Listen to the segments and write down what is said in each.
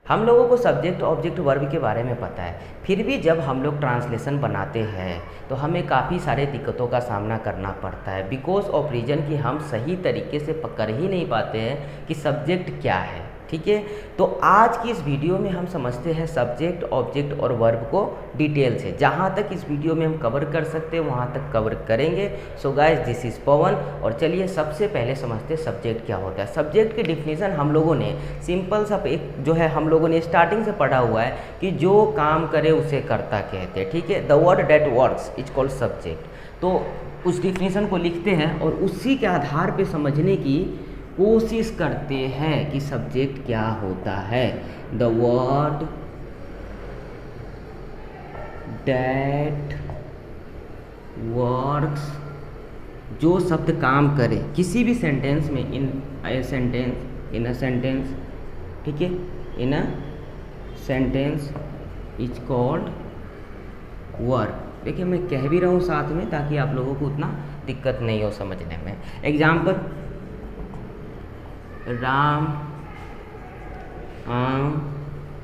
हम लोगों को सब्जेक्ट ऑब्जेक्ट वर्ब के बारे में पता है, फिर भी जब हम लोग ट्रांसलेशन बनाते हैं तो हमें काफ़ी सारे दिक्कतों का सामना करना पड़ता है, बिकॉज ऑफ रीज़न कि हम सही तरीके से पकड़ ही नहीं पाते हैं कि सब्जेक्ट क्या है। ठीक है, तो आज की इस वीडियो में हम समझते हैं सब्जेक्ट ऑब्जेक्ट और वर्ब को डिटेल से। जहाँ तक इस वीडियो में हम कवर कर सकते हैं वहाँ तक कवर करेंगे। सो गाइस, दिस इज़ पवन। और चलिए सबसे पहले समझते हैं सब्जेक्ट क्या होता है। सब्जेक्ट की डिफिनीसन हम लोगों ने सिंपल सा एक जो है हम लोगों ने स्टार्टिंग से पढ़ा हुआ है कि जो काम करे उसे कर्ता कहते हैं। ठीक है, the word that works is called subject. तो उस डिफिनीसन को लिखते हैं और उसी के आधार पर समझने की कोशिश करते हैं कि सब्जेक्ट क्या होता है। द वर्ड दैट वर्क्स, जो शब्द काम करे किसी भी सेंटेंस में, इन अ सेंटेंस, ठीक है, in a sentence is called verb. देखिए मैं कह भी रहा हूँ साथ में ताकि आप लोगों को उतना दिक्कत नहीं हो समझने में। एग्जाम्पल, राम आम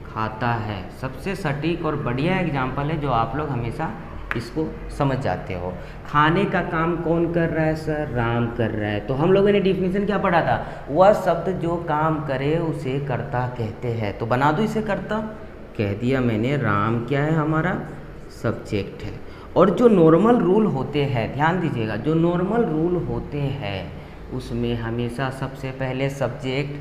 खाता है। सबसे सटीक और बढ़िया एग्जाम्पल है जो आप लोग हमेशा इसको समझ जाते हो। खाने का काम कौन कर रहा है सर? राम कर रहा है। तो हम लोगों ने डिफिनीशन क्या पढ़ा था? वह शब्द जो काम करे उसे कर्ता कहते हैं। तो बना दो इसे कर्ता, कह दिया मैंने। राम क्या है? हमारा सब्जेक्ट है। और जो नॉर्मल रूल होते हैं, ध्यान दीजिएगा, जो नॉर्मल रूल होते हैं उसमें हमेशा सबसे पहले सब्जेक्ट,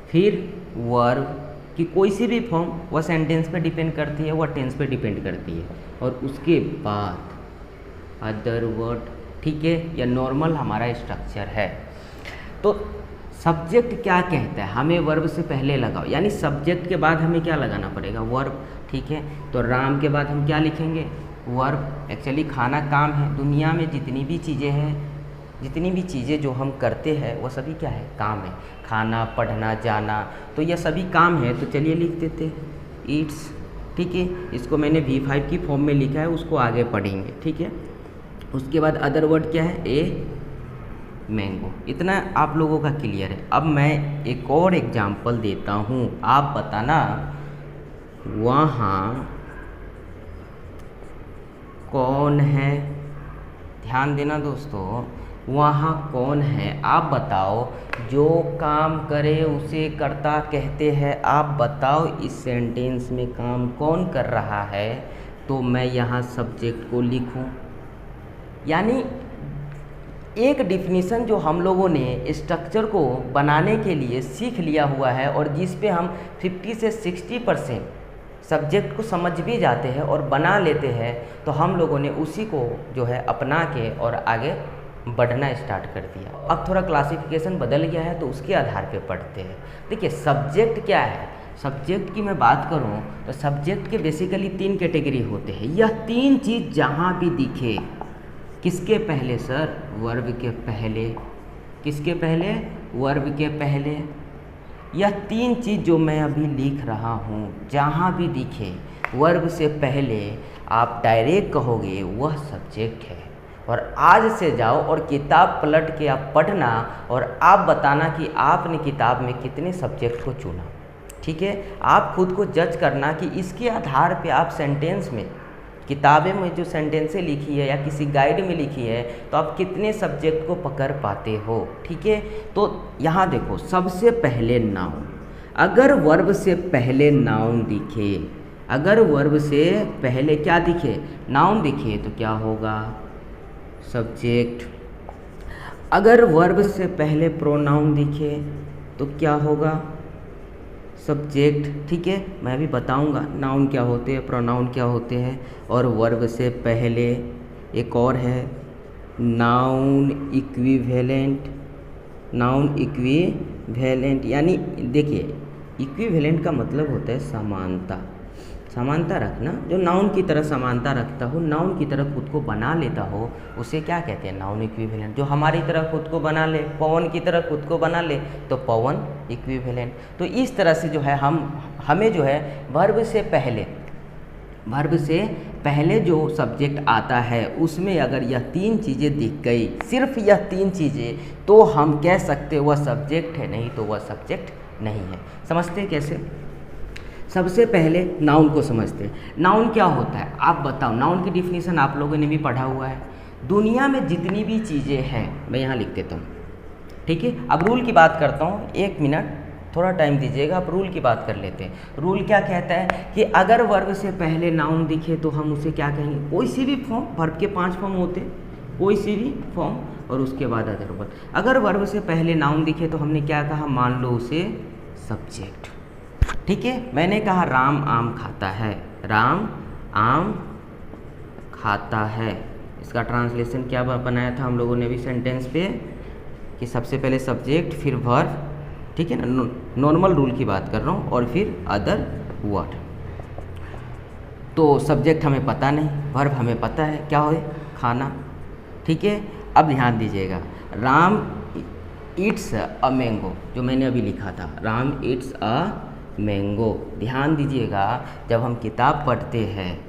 फिर वर्ब की कोई सी भी फॉर्म, वह सेंटेंस पे डिपेंड करती है, वह टेंस पे डिपेंड करती है, और उसके बाद अदर वर्ड। ठीक है, यह नॉर्मल हमारा स्ट्रक्चर है। तो सब्जेक्ट क्या कहता है? हमें वर्ब से पहले लगाओ, यानी सब्जेक्ट के बाद हमें क्या लगाना पड़ेगा? वर्ब। ठीक है, तो राम के बाद हम क्या लिखेंगे? वर्ब। एक्चुअली खाना काम है। दुनिया में जितनी भी चीज़ें हैं, जितनी भी चीज़ें जो हम करते हैं वो सभी क्या है? काम है। खाना, पढ़ना, जाना, तो यह सभी काम है। तो चलिए लिख देते हैं ईट्स। ठीक है, इसको मैंने V5 की फॉर्म में लिखा है, उसको आगे पढ़ेंगे। ठीक है, उसके बाद अदर वर्ड क्या है? A mango. इतना आप लोगों का क्लियर है। अब मैं एक और एग्जाम्पल देता हूँ, आप बताना वहाँ कौन है? ध्यान देना दोस्तों, वहाँ कौन है? आप बताओ। जो काम करे उसे कर्ता कहते हैं। आप बताओ इस सेंटेंस में काम कौन कर रहा है? तो मैं यहाँ सब्जेक्ट को लिखूँ। यानी एक डिफिनीसन जो हम लोगों ने स्ट्रक्चर को बनाने के लिए सीख लिया हुआ है और जिस पे हम 50 से 60% सब्जेक्ट को समझ भी जाते हैं और बना लेते हैं, तो हम लोगों ने उसी को जो है अपना के और आगे बढ़ना स्टार्ट कर दिया। अब थोड़ा क्लासिफिकेशन बदल गया है तो उसके आधार पे पढ़ते हैं। देखिए सब्जेक्ट क्या है? सब्जेक्ट की मैं बात करूं तो सब्जेक्ट के बेसिकली 3 कैटेगरी होते हैं। यह 3 चीज़ जहां भी दिखे, किसके पहले सर? वर्ब के पहले। किसके पहले? वर्ब के पहले। यह 3 चीज़ जो मैं अभी लिख रहा हूँ, जहाँ भी दिखे वर्ब से पहले, आप डायरेक्ट कहोगे वह सब्जेक्ट है। और आज से जाओ और किताब पलट के आप पढ़ना और आप बताना कि आपने किताब में कितने सब्जेक्ट को चुना। ठीक है, आप खुद को जज करना कि इसके आधार पे आप सेंटेंस में, किताबें में जो सेंटेंसें लिखी है या किसी गाइड में लिखी है, तो आप कितने सब्जेक्ट को पकड़ पाते हो। ठीक है, तो यहाँ देखो, सबसे पहले नाउन। अगर वर्ब से पहले नाउन दिखे, अगर वर्ब से पहले क्या दिखे? नाउन दिखे, तो क्या होगा? सब्जेक्ट। अगर वर्ब से पहले प्रोनाउन दिखे तो क्या होगा? सब्जेक्ट। ठीक है, मैं भी बताऊंगा नाउन क्या होते हैं, प्रोनाउन क्या होते हैं। और वर्ब से पहले एक और है नाउन इक्विवेलेंट। नाउन इक्विवेलेंट यानी देखिए, इक्विवेलेंट का मतलब होता है समानता। समानता रखना, जो नाउन की तरह समानता रखता हो, नाउन की तरह खुद को बना लेता हो, उसे क्या कहते हैं? Noun equivalent. जो हमारी तरह खुद को बना ले, पवन की तरह खुद को बना ले, तो पवन इक्विवेलेंट। तो इस तरह से जो है हमें जो है वर्ब से पहले जो सब्जेक्ट आता है उसमें अगर यह 3 चीज़ें दिख गई, सिर्फ यह 3 चीज़ें, तो हम कह सकते वह सब्जेक्ट है, नहीं तो वह सब्जेक्ट नहीं है। समझते हैं कैसे? सबसे पहले नाउन को समझते हैं। नाउन क्या होता है आप बताओ। नाउन की डिफिनीशन आप लोगों ने भी पढ़ा हुआ है। दुनिया में जितनी भी चीज़ें हैं, मैं यहाँ लिख देता हूँ, ठीक है। अब रूल की बात करता हूँ, 1 मिनट थोड़ा टाइम दीजिएगा। अब रूल की बात कर लेते हैं। रूल क्या कहता है कि अगर वर्ब से पहले नाउन दिखे तो हम उसे क्या कहेंगे, कोई सी भी फॉर्म, वर्ब के 5 फॉर्म होते हैं, कोई सी भी फॉर्म, और उसके बाद अदर वर्ब। अगर वर्ब से पहले नाउन दिखे तो हमने क्या कहा, मान लो उसे सब्जेक्ट, ठीक है। मैंने कहा राम आम खाता है, राम आम खाता है, इसका ट्रांसलेशन क्या बनाया था हम लोगों ने भी सेंटेंस पे, कि सबसे पहले सब्जेक्ट फिर वर्ब, ठीक है ना। नॉर्मल रूल की बात कर रहा हूँ, और फिर अदर वर्ड। तो सब्जेक्ट हमें पता नहीं, वर्ब हमें पता है क्या हो, खाना, ठीक है। अब ध्यान दीजिएगा, राम ईट्स अ मैंगो, जो मैंने अभी लिखा था, राम ईट्स अ मैंगो। ध्यान दीजिएगा, जब हम किताब पढ़ते हैं,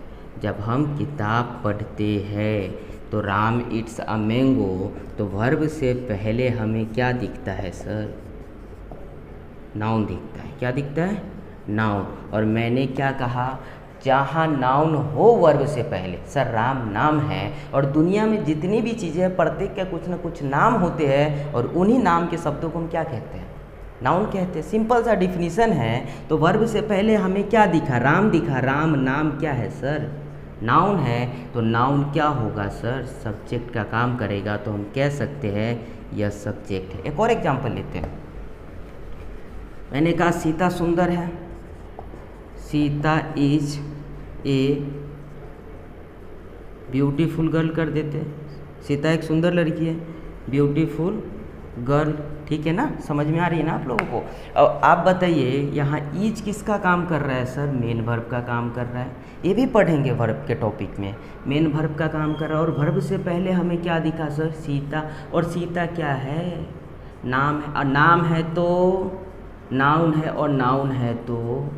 जब हम किताब पढ़ते हैं तो राम ईट्स अ मैंगो, तो वर्ब से पहले हमें क्या दिखता है सर, नाउन दिखता है। क्या दिखता है, नाउन। और मैंने क्या कहा, जहाँ नाउन हो वर्ब से पहले, सर राम नाम है, और दुनिया में जितनी भी चीज़ें हैं प्रत्येक के कुछ ना कुछ नाम होते हैं, और उन्हीं नाम के शब्दों को हम क्या कहते हैं, नाउन कहते हैं। सिंपल सा डिफिनीशन है। तो वर्ब से पहले हमें क्या दिखा, राम दिखा, राम नाम क्या है सर, नाउन है। तो नाउन क्या होगा सर, सब्जेक्ट का काम करेगा। तो हम कह सकते हैं यह सब्जेक्ट है। एक और एग्जांपल लेते हैं। मैंने कहा सीता सुंदर है, Sita is a beautiful girl कर देते। सीता एक सुंदर लड़की है, ब्यूटीफुल गर्ल, ठीक है ना, समझ में आ रही है ना आप लोगों को। अब आप बताइए यहाँ इज किसका काम कर रहा है सर, मेन वर्ब का काम कर रहा है। ये भी पढ़ेंगे वर्ब के टॉपिक में, मेन वर्ब का काम कर रहा है। और वर्ब से पहले हमें क्या दिखा सर, सीता। और सीता क्या है, नाम है, और नाम है तो नाउन है, और नाउन है तो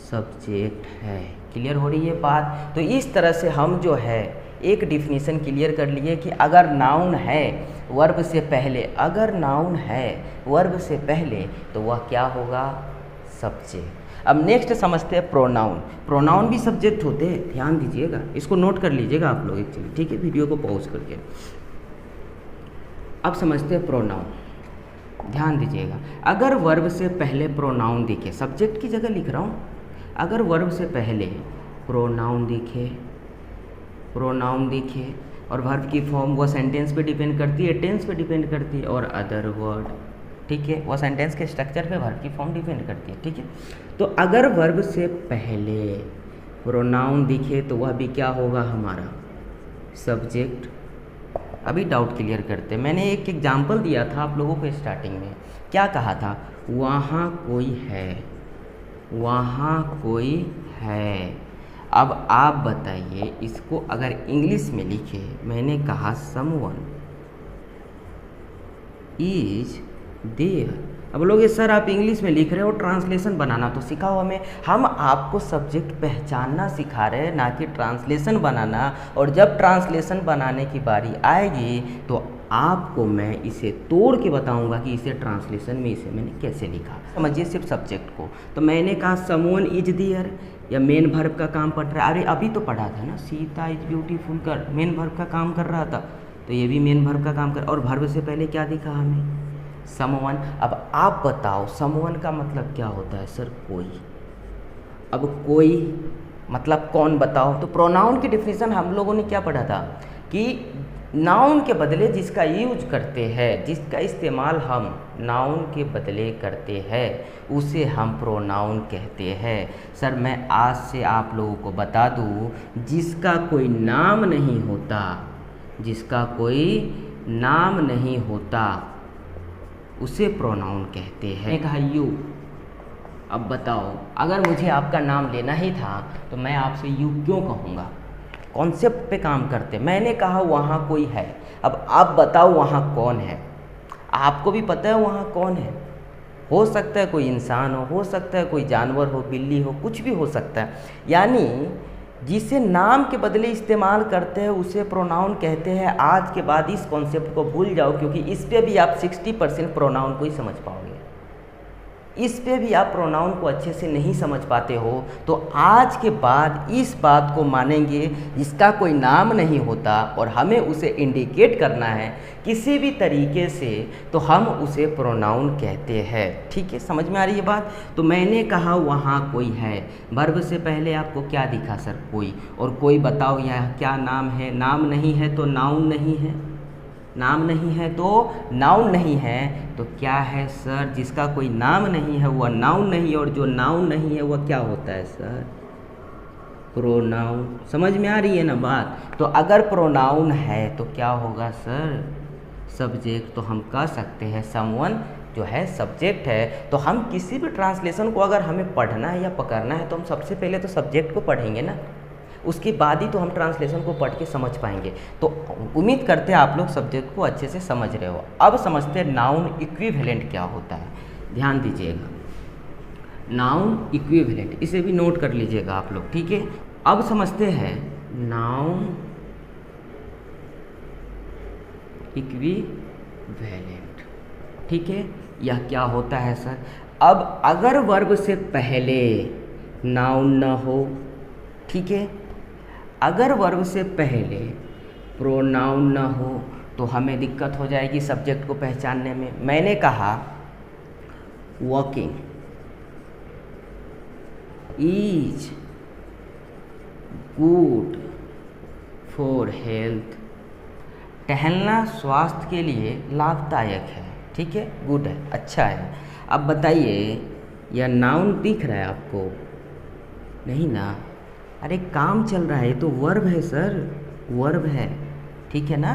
सब्जेक्ट है। क्लियर हो रही है बात। तो इस तरह से हम जो है एक डिफिनीशन क्लियर कर लिए कि अगर नाउन है वर्ब से पहले, अगर नाउन है वर्ब से पहले, तो वह क्या होगा, सब्जेक्ट। अब नेक्स्ट समझते हैं प्रोनाउन। प्रोनाउन भी सब्जेक्ट होते हैं, ध्यान दीजिएगा, इसको नोट कर लीजिएगा आप लोग एक्चुअली, ठीक है, वीडियो को पॉज करके। अब समझते हैं प्रोनाउन, ध्यान दीजिएगा। अगर वर्ब से पहले प्रोनाउन दिखे, सब्जेक्ट की जगह लिख रहा हूँ, अगर वर्ब से पहले प्रोनाउन दिखे, प्रोनाउन दिखे, और वर्ब की फॉर्म वह सेंटेंस पे डिपेंड करती है, टेंस पे डिपेंड करती है, और अदर वर्ड, ठीक है, वह सेंटेंस के स्ट्रक्चर पे वर्ब की फॉर्म डिपेंड करती है, ठीक है। तो अगर वर्ब से पहले प्रोनाउन दिखे तो वह भी क्या होगा हमारा, सब्जेक्ट। अभी डाउट क्लियर करते हैं। मैंने एक एग्जाम्पल दिया था आप लोगों को स्टार्टिंग में, क्या कहा था, वहाँ कोई है, वहाँ कोई है। अब आप बताइए इसको अगर इंग्लिश में लिखे, मैंने कहा समवन इज देयर। अब लोग सर आप इंग्लिश में लिख रहे हो, ट्रांसलेशन बनाना तो सिखाओ हमें। हम आपको सब्जेक्ट पहचानना सिखा रहे हैं, ना कि ट्रांसलेशन बनाना। और जब ट्रांसलेशन बनाने की बारी आएगी तो आपको मैं इसे तोड़ के बताऊंगा कि इसे ट्रांसलेशन में इसे मैंने कैसे लिखा। समझिए सिर्फ सब्जेक्ट को। तो मैंने कहा समवन इज देयर, या मेन वर्ब का काम पढ़ रहा है। अरे अभी तो पढ़ा था ना, Sita is beautiful girl, main verb का काम कर रहा था, तो ये भी मेन वर्ब का काम कर। और वर्ब से पहले क्या दिखा हमें, समवन। अब आप बताओ समवन का मतलब क्या होता है सर, कोई। अब कोई मतलब कौन, बताओ। तो प्रोनाउन की डिफिनीशन हम लोगों ने क्या पढ़ा था कि नाउन के बदले जिसका यूज करते हैं, जिसका इस्तेमाल हम नाउन के बदले करते हैं, उसे हम प्रोनाउन कहते हैं। सर मैं आज से आप लोगों को बता दूं, जिसका कोई नाम नहीं होता, जिसका कोई नाम नहीं होता, उसे प्रोनाउन कहते हैं। मैंने कहा यू। अब बताओ अगर मुझे आपका नाम लेना ही था तो मैं आपसे यू क्यों कहूँगा, कॉन्सेप्ट पे काम करते। मैंने कहा वहाँ कोई है, अब आप बताओ वहाँ कौन है। आपको भी पता है वहाँ कौन है, हो सकता है कोई इंसान हो सकता है कोई जानवर हो, बिल्ली हो, कुछ भी हो सकता है। यानी जिसे नाम के बदले इस्तेमाल करते हैं उसे प्रोनाउन कहते हैं। आज के बाद इस कॉन्सेप्ट को भूल जाओ, क्योंकि इस पे भी आप 60% प्रोनाउन को ही समझ पाओगे। इस पे भी आप प्रोनाउन को अच्छे से नहीं समझ पाते हो तो आज के बाद इस बात को मानेंगे, जिसका कोई नाम नहीं होता और हमें उसे इंडिकेट करना है किसी भी तरीके से, तो हम उसे प्रोनाउन कहते हैं। ठीक है, समझ में आ रही है बात। तो मैंने कहा वहाँ कोई है, वर्ब से पहले आपको क्या दिखा सर? कोई। और कोई बताओ यह क्या नाम है? नाम नहीं है तो नाउन नहीं है, नाम नहीं है तो नाउन नहीं है, तो क्या है सर? जिसका कोई नाम नहीं है वह नाउन नहीं है, और जो नाउन नहीं है वह क्या होता है सर? प्रोनाउन। समझ में आ रही है ना बात? तो अगर प्रोनाउन है तो क्या होगा सर? सब्जेक्ट। तो हम कह सकते हैं समवन जो है सब्जेक्ट है। तो हम किसी भी ट्रांसलेशन को अगर हमें पढ़ना है या पकड़ना है तो हम सबसे पहले तो सब्जेक्ट को पढ़ेंगे ना, उसके बाद ही तो हम ट्रांसलेशन को पढ़ के समझ पाएंगे। तो उम्मीद करते हैं आप लोग सब्जेक्ट को अच्छे से समझ रहे हो। अब समझते हैं नाउन इक्विवेलेंट क्या होता है। ध्यान दीजिएगा, नाउन इक्विवेलेंट, इसे भी नोट कर लीजिएगा आप लोग। ठीक है, अब समझते हैं नाउन इक्विवेलेंट। ठीक है, यह क्या होता है सर? अब अगर वर्ब से पहले नाउन न हो, ठीक है, अगर वर्ब से पहले प्रोनाउन न हो तो हमें दिक्कत हो जाएगी सब्जेक्ट को पहचानने में। मैंने कहा walking is good for health, टहलना स्वास्थ्य के लिए लाभदायक है। ठीक है, गुड है, अच्छा है। अब बताइए यह नाउन दिख रहा है आपको? नहीं ना, अरे काम चल रहा है, तो वर्ब है सर, वर्ब है। ठीक है ना?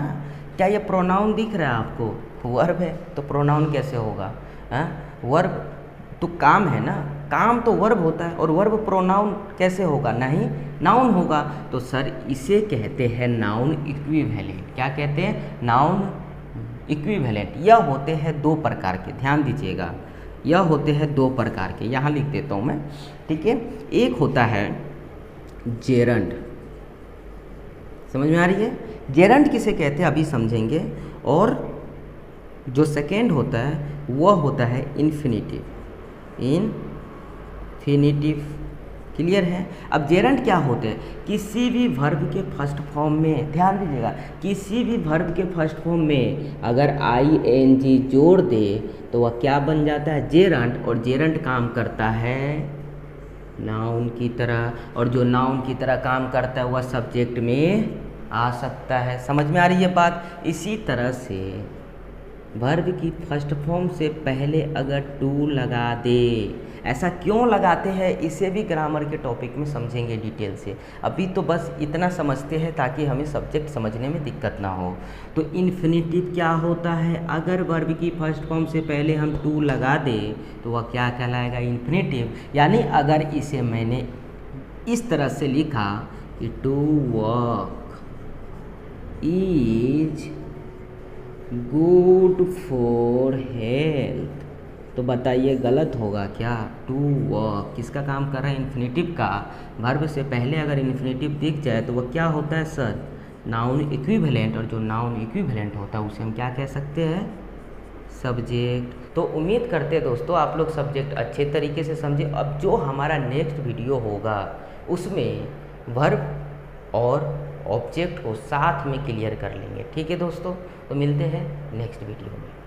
क्या ये प्रोनाउन दिख रहा है आपको? वर्ब है, तो प्रोनाउन कैसे होगा? हाँ, वर्ब तो काम है ना, काम तो वर्ब होता है, और वर्ब प्रोनाउन कैसे होगा? नहीं, नाउन होगा। तो सर इसे कहते हैं नाउन इक्विवेलेंट। क्या कहते हैं? Noun equivalent. यह होते हैं दो प्रकार के, ध्यान दीजिएगा, यह होते हैं दो प्रकार के, यहाँ लिख देता हूँ मैं। ठीक है, एक होता है जेरंड। समझ में आ रही है? जेरंड किसे कहते हैं अभी समझेंगे। और जो सेकेंड होता है वह होता है इन्फिनिटिव। इन्फिनिटिव क्लियर है? अब जेरंड क्या होते हैं? किसी भी वर्ब के फर्स्ट फॉर्म में, ध्यान दीजिएगा, किसी भी वर्ब के फर्स्ट फॉर्म में अगर ing जोड़ दे तो वह क्या बन जाता है? जेरंड। और जेरंड काम करता है नाउन की तरह, और जो नाउन की तरह काम करता है वह सब्जेक्ट में आ सकता है। समझ में आ रही है बात? इसी तरह से वर्ब की फर्स्ट फॉर्म से पहले अगर टू लगा दे, ऐसा क्यों लगाते हैं इसे भी ग्रामर के टॉपिक में समझेंगे डिटेल से। अभी तो बस इतना समझते हैं ताकि हमें सब्जेक्ट समझने में दिक्कत ना हो। तो इन्फिनिटिव क्या होता है? अगर वर्ब की फर्स्ट फॉर्म से पहले हम टू लगा दें तो वह क्या कहलाएगा? इन्फिनिटिव। यानी अगर इसे मैंने इस तरह से लिखा कि to walk is good for health, तो बताइए गलत होगा क्या? टू वॉक किसका काम कर रहा है? इन्फिनिटिव का। वर्ब से पहले अगर इन्फिनिटिव दिख जाए तो वह क्या होता है सर? Noun equivalent. और जो नाउन इक्विवेलेंट होता है उसे हम क्या कह सकते हैं? सब्जेक्ट। तो उम्मीद करते हैं दोस्तों आप लोग सब्जेक्ट अच्छे तरीके से समझे। अब जो हमारा नेक्स्ट वीडियो होगा उसमें वर्ब और ऑब्जेक्ट को साथ में क्लियर कर लेंगे। ठीक है दोस्तों, तो मिलते हैं नेक्स्ट वीडियो में।